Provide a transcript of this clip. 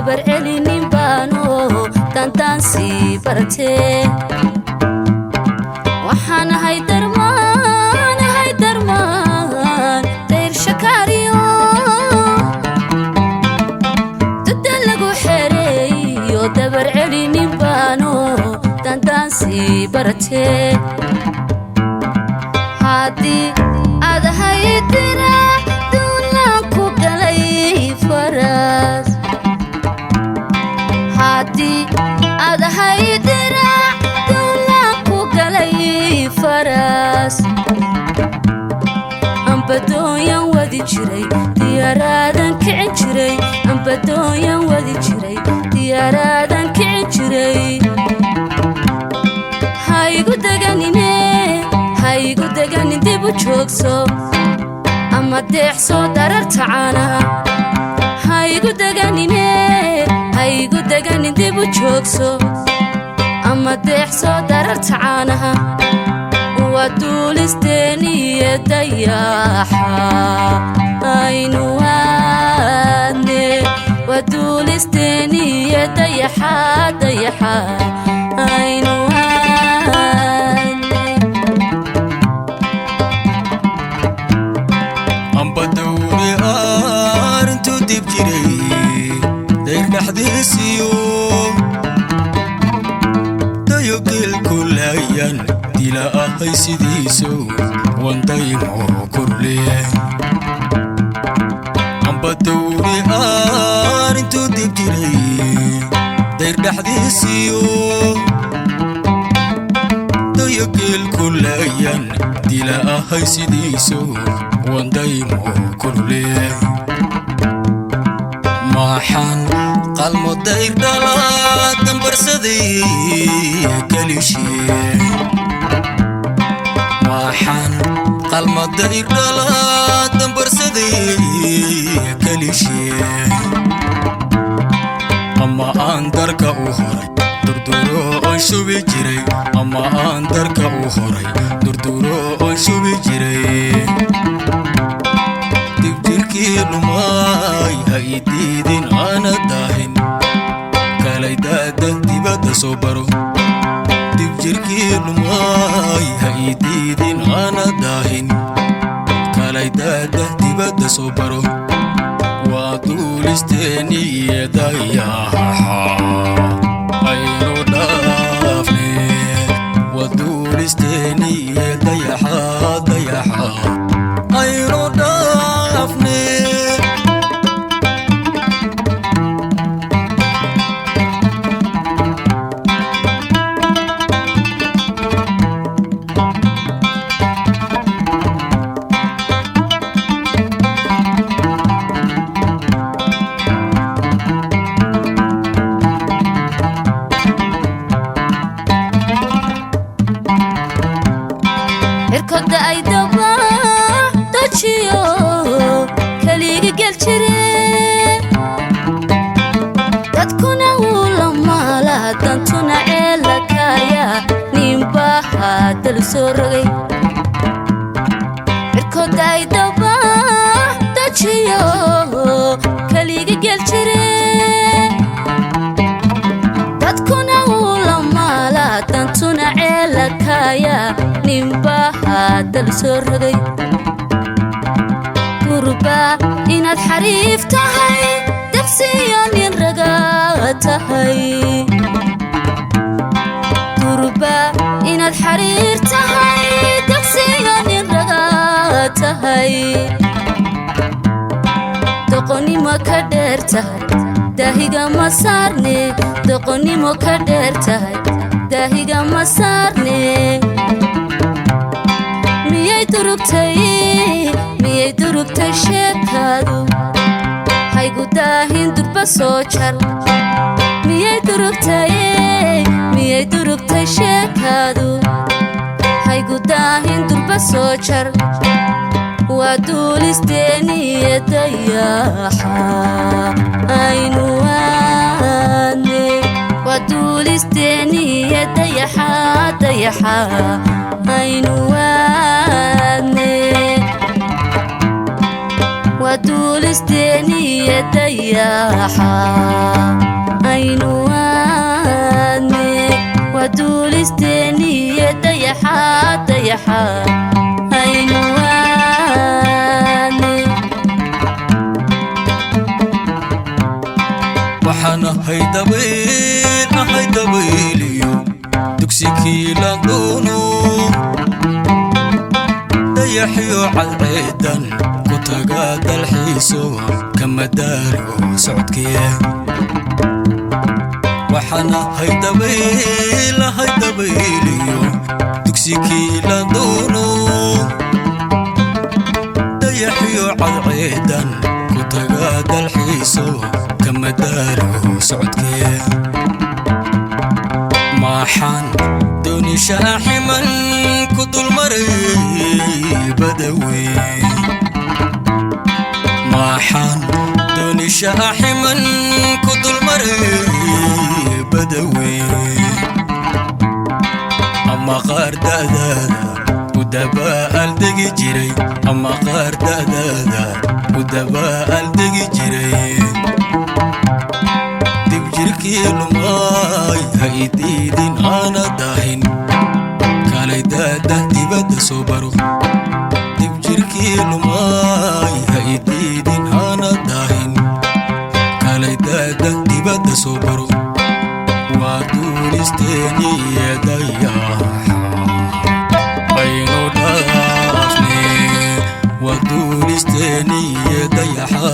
dabar celinin baano dandaansi bartee waxaan ahay darmaan dayr shakaariyo dadda lagu xereeyo dabar celinin baano dandaansi bartee haddii aad haydina duulaan ku galay faras haddii aad haydina duulaan ku galay faras ambadooyan wadi jiray diyaaraadan kicin jiray ambadooyan wadi jiray diyaaraadan kicin jiray haygu deganin dib u joogso ama deexso dararta caanaha haygu deganin dib u joogso ama deexso dararta caanaha waa duulisteeniyo dayaxa aynu aadne waa duulisteeniyo dayaxa aynu ambadowni arintu dib jiray dayr dhaxdiisiyo dayogeel kulayan dila ahay sidiiso wandaymo kurle ambadowni arintu dib jiray dayr dhaxdiisiyo dayogeel kulayan dila ahay sidiiso wandaymo kurle maxaan qalmo dayr dhalaad dambarsaday kalishee maxaan qalmo dayr dhalaad dambarsaday kalishee ama aan darka u horay durduro oon shubi jiray ama aan darka u horay durduro oon shubi jiray dibjirkii lumay ha idiidin aana daahin kalay daada dibadda soo baro dibjirkii lumay ha idiidin aana daahin kalay daada dibadda soo baro waa duulisteeniyo dayaxa aynu dhaafne waa duulisteeniyo dayaxa aynu dhaafne irkoda ay daba dajiyo kaliga gel jire dadkuna wuu la maala dantuna ceelakaya ninbaha dal soo rogay irkoda ay daba dajiyo kaliga gel jire dadkuna wuu la maala dantuna ceelakaya ninbaha dal soo rogay gurba inaad xariif tahay dabsiyo nin raga tahay gurba inaad xariir tahay dabsiyo nin raga tahay doqonnimo ka dheer tahay daahiga ma saarne doqonnimo ka dheer tahay daahiga ma saarne miyay durugtay sheekaadu haygu daahin durba soo jar miyay durugtay sheekaadu haygu daahin durba soo jar waa duulisteeniyo dayaxa aynu aadne waa duulisteeniyo dayaxa aynu aadne waa ودولستيني يدياحا أينو آدمي ودولستيني يدياحا دياحا أينو آدمي waxaana haydabayliyo dugsikii la doono dayaxiyo cadceedan ku taga dalxiiso kama daalo socodkee waxaana haydabayliyo dugsikii la doono dayaxiyo cadceedan ku taga dalxiiso kama daalo socodkee maaxaan dooni shaaximan ku dulmaray badawi maaxaan dooni shaaximan ku dulmaray badawi ama qaar da'daada u dabaal degi jiray ama qaar da'daada u dabaal degi jiray dibjirkii lumay ha idiidin aana dahin kalay daada dibadda soo baro dibjirkii lumay ha idiidin aana dahin kalay daada dibadda soo baro waa duulisteeni dayaxa aynu dhaafne waa duulisteeni dayaxa